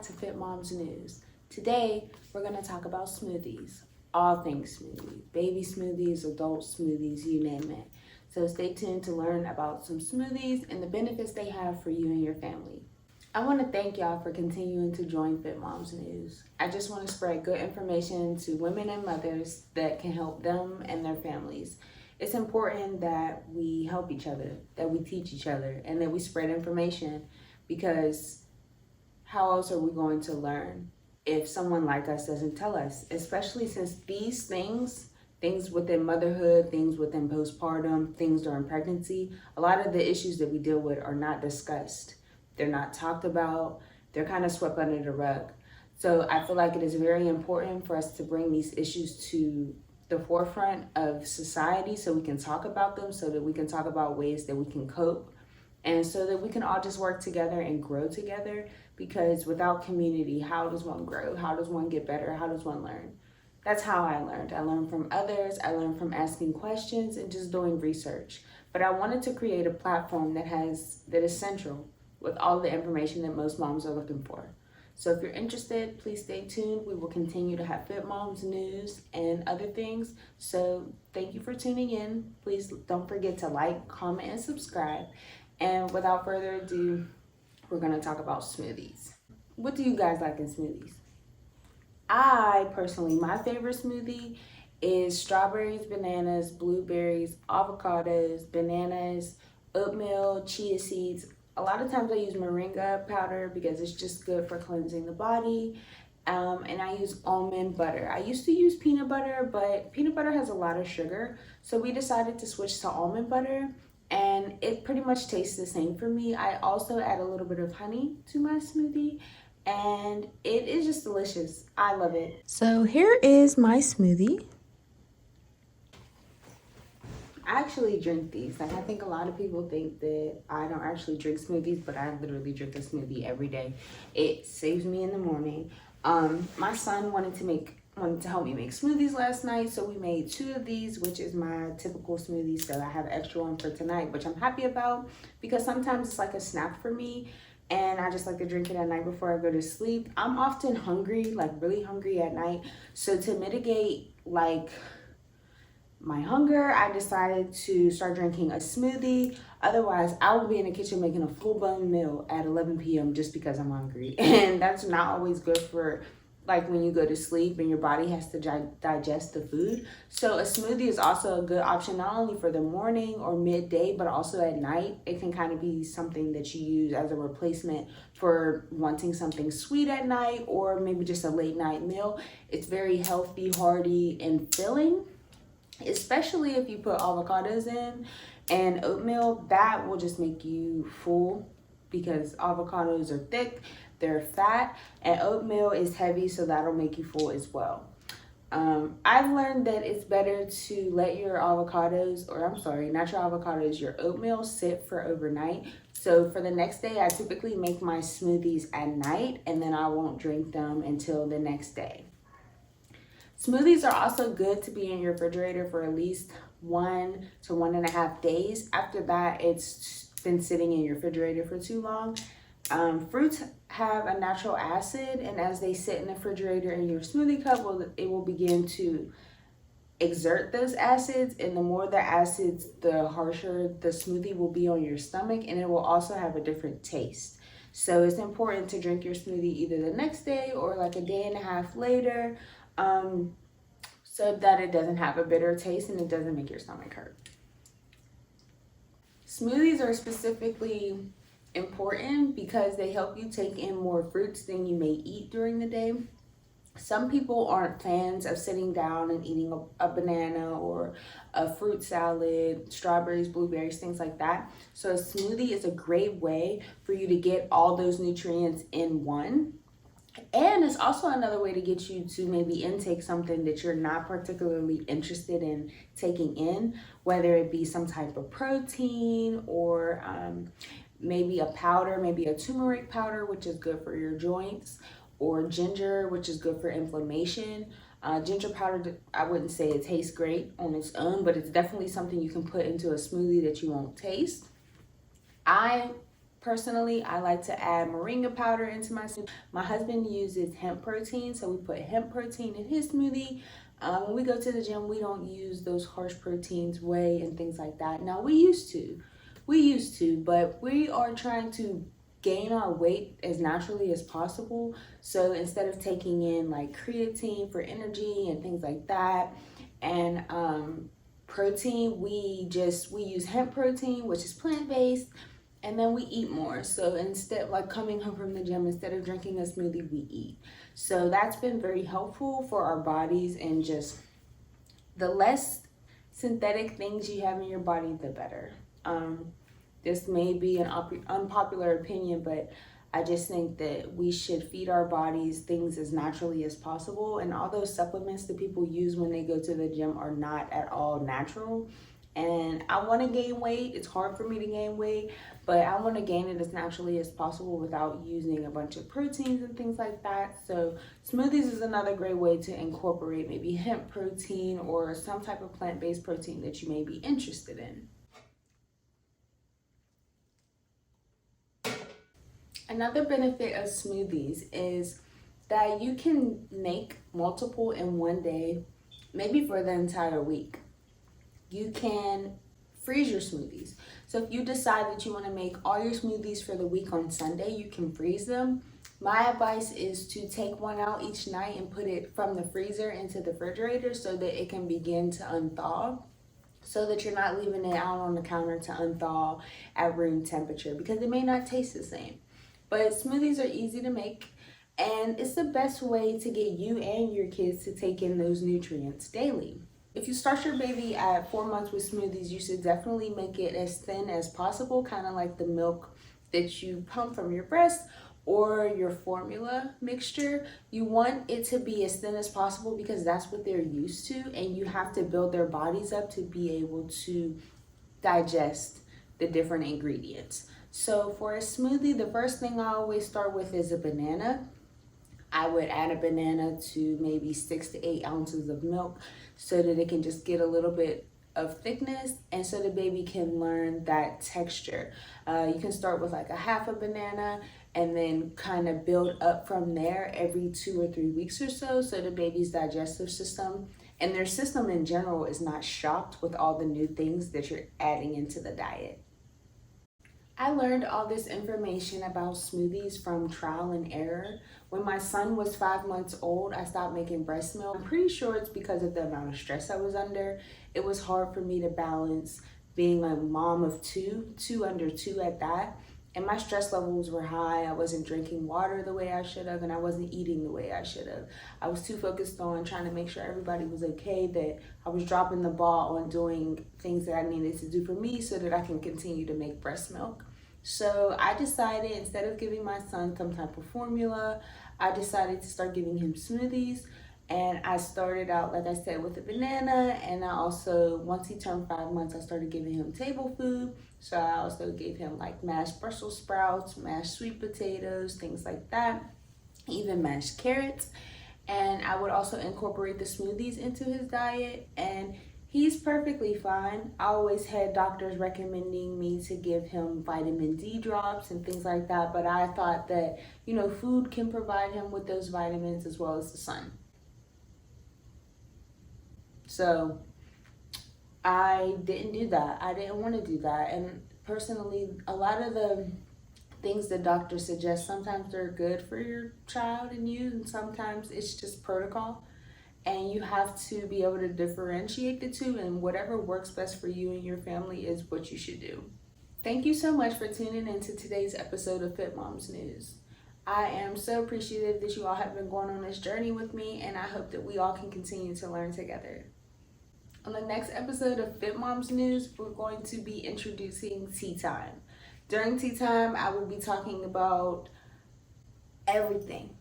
to Fit Moms News. Today, we're going to talk about smoothies. All things smoothies. Baby smoothies, adult smoothies, you name it. So stay tuned to learn about some smoothies and the benefits they have for you and your family. I want to thank y'all for continuing to join Fit Moms News. I just want to spread good information to women and mothers that can help them and their families. It's important that we help each other, that we teach each other, and that we spread information, because how else are we going to learn if someone like us doesn't tell us? Especially since these things within motherhood, things within postpartum, things during pregnancy, a lot of the issues that we deal with are not discussed. They're not talked about. They're kind of swept under the rug. So I feel like it is very important for us to bring these issues to the forefront of society so we can talk about them, so that we can talk about ways that we can cope, and so that we can all just work together and grow together. Because without community, how does one grow? How does one get better? How does one learn? That's how I learned. I learned from others. I learned from asking questions and just doing research. But I wanted to create a platform that is central with all the information that most moms are looking for. So if you're interested, please stay tuned. We will continue to have Fit Moms News and other things. So thank you for tuning in. Please don't forget to like, comment, and subscribe. And without further ado, we're going to talk about smoothies. What do you guys like in smoothies? I personally, my favorite smoothie is strawberries, bananas, blueberries, avocados, bananas, oatmeal, chia seeds. A lot of times I use moringa powder because it's just good for cleansing the body. And I use almond butter. I used to use peanut butter, but peanut butter has a lot of sugar. So we decided to switch to almond butter, and it pretty much tastes the same for me. I also add a little bit of honey to my smoothie, and it is just delicious. I love it. So here is my smoothie. I actually drink these. Like, I think a lot of people think that I don't actually drink smoothies, but I literally drink a smoothie every day. It saves me in the morning. My son wanted to help me make smoothies last night, so we made 2 of these, which is my typical smoothie. So I have an extra one for tonight, which I'm happy about, because sometimes it's like a snack for me, and I just like to drink it at night before I go to sleep. I'm often hungry, like really hungry at night. So to mitigate like my hunger, I decided to start drinking a smoothie. Otherwise, I will be in the kitchen making a full-blown meal at 11 p.m. just because I'm hungry. And that's not always good for like when you go to sleep and your body has to digest the food. So a smoothie is also a good option, not only for the morning or midday, but also at night. It can kind of be something that you use as a replacement for wanting something sweet at night, or maybe just a late night meal. It's very healthy, hearty, and filling, especially if you put avocados in and oatmeal. That will just make you full, because avocados are thick, they're fat, and oatmeal is heavy, so that'll make you full as well. I've learned that it's better to let your avocados, or I'm sorry, not your avocados, your oatmeal sit for overnight. So for the next day, I typically make my smoothies at night, and then I won't drink them until the next day. Smoothies are also good to be in your refrigerator for at least 1 to 1.5 days. After that, it's been sitting in your refrigerator for too long. Fruits have a natural acid, and as they sit in the refrigerator in your smoothie cup, it will begin to exert those acids, and the more the acids, the harsher the smoothie will be on your stomach, and it will also have a different taste. So it's important to drink your smoothie either the next day or like a day and a half later, so that it doesn't have a bitter taste and it doesn't make your stomach hurt. Smoothies are specifically important because they help you take in more fruits than you may eat during the day. Some people aren't fans of sitting down and eating a banana or a fruit salad, strawberries, blueberries, things like that. So a smoothie is a great way for you to get all those nutrients in one. And it's also another way to get you to maybe intake something that you're not particularly interested in taking in, whether it be some type of protein or maybe a powder, maybe a turmeric powder, which is good for your joints, or ginger, which is good for inflammation. Ginger powder, I wouldn't say it tastes great on its own, but it's definitely something you can put into a smoothie that you won't taste. I Personally, I like to add moringa powder into my smoothie. My husband uses hemp protein, so we put hemp protein in his smoothie. When we go to the gym, we don't use those harsh proteins, whey and things like that. Now, we used to, but we are trying to gain our weight as naturally as possible. So instead of taking in like creatine for energy and things like that, and protein, we use hemp protein, which is plant-based, and then we eat more. So instead, like coming home from the gym, instead of drinking a smoothie, we eat. So that's been very helpful for our bodies, and just the less synthetic things you have in your body, the better. This may be an unpopular opinion, but I just think that we should feed our bodies things as naturally as possible. And all those supplements that people use when they go to the gym are not at all natural. And I want to gain weight. It's hard for me to gain weight, but I want to gain it as naturally as possible without using a bunch of proteins and things like that. So smoothies is another great way to incorporate maybe hemp protein or some type of plant-based protein that you may be interested in. Another benefit of smoothies is that you can make multiple in one day, maybe for the entire week. You can freeze your smoothies. So if you decide that you want to make all your smoothies for the week on Sunday, you can freeze them. My advice is to take one out each night and put it from the freezer into the refrigerator so that it can begin to unthaw, so that you're not leaving it out on the counter to unthaw at room temperature, because it may not taste the same. But smoothies are easy to make, and it's the best way to get you and your kids to take in those nutrients daily. If you start your baby at 4 months with smoothies, you should definitely make it as thin as possible, kind of like the milk that you pump from your breast or your formula mixture. You want it to be as thin as possible because that's what they're used to, and you have to build their bodies up to be able to digest the different ingredients. So for a smoothie, the first thing I always start with is a banana. I would add a banana to maybe 6 to 8 ounces of milk so that it can just get a little bit of thickness, and so the baby can learn that texture. You can start with like a half a banana and then kind of build up from there every 2 or 3 weeks or so the baby's digestive system and their system in general is not shocked with all the new things that you're adding into the diet. I learned all this information about smoothies from trial and error. When my son was 5 months old, I stopped making breast milk. I'm pretty sure it's because of the amount of stress I was under. It was hard for me to balance being a mom of two under two at that. And my stress levels were high. I wasn't drinking water the way I should have, and I wasn't eating the way I should have. I was too focused on trying to make sure everybody was okay that I was dropping the ball on doing things that I needed to do for me so that I can continue to make breast milk. So I decided, instead of giving my son some type of formula, I decided to start giving him smoothies. And I started out, like I said, with a banana, and I also, once he turned 5 months, I started giving him table food. So I also gave him like mashed Brussels sprouts, mashed sweet potatoes, things like that, even mashed carrots. And I would also incorporate the smoothies into his diet, and he's perfectly fine. I always had doctors recommending me to give him vitamin D drops and things like that, but I thought that, food can provide him with those vitamins as well as the sun. So I didn't do that. I didn't want to do that. And personally, a lot of the things that doctors suggest, sometimes they're good for your child and you, and sometimes it's just protocol. And you have to be able to differentiate the two, and whatever works best for you and your family is what you should do. Thank you so much for tuning into today's episode of Fit Moms News. I am so appreciative that you all have been going on this journey with me, and I hope that we all can continue to learn together. On the next episode of Fit Moms News, we're going to be introducing tea time. During tea time, I will be talking about everything.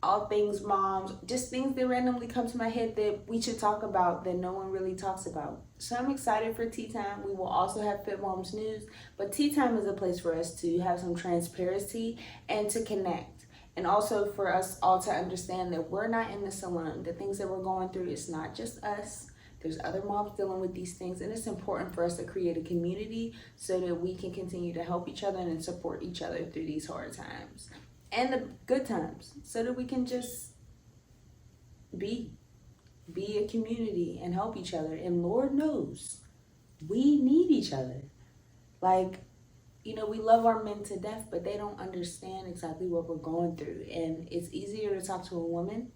All things moms, just things that randomly come to my head that we should talk about that no one really talks about. So I'm excited for tea time. We will also have Fit Moms News, but tea time is a place for us to have some transparency and to connect. And also for us all to understand that we're not in this alone. The things that we're going through, it's not just us. There's other moms dealing with these things, and it's important for us to create a community so that we can continue to help each other and support each other through these hard times and the good times, so that we can just be a community and help each other. And Lord knows we need each other. Like, you know, we love our men to death, but they don't understand exactly what we're going through. And it's easier to talk to a woman.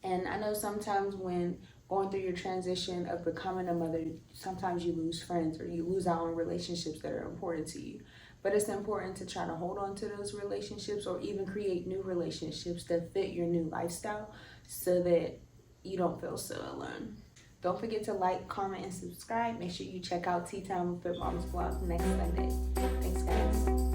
And I know sometimes when going through your transition of becoming a mother, sometimes you lose friends or you lose out on relationships that are important to you. But it's important to try to hold on to those relationships, or even create new relationships that fit your new lifestyle, so that you don't feel so alone. Don't forget to like, comment, and subscribe. Make sure you check out Tea Time with Fit Moms vlog next Sunday. Thanks, guys.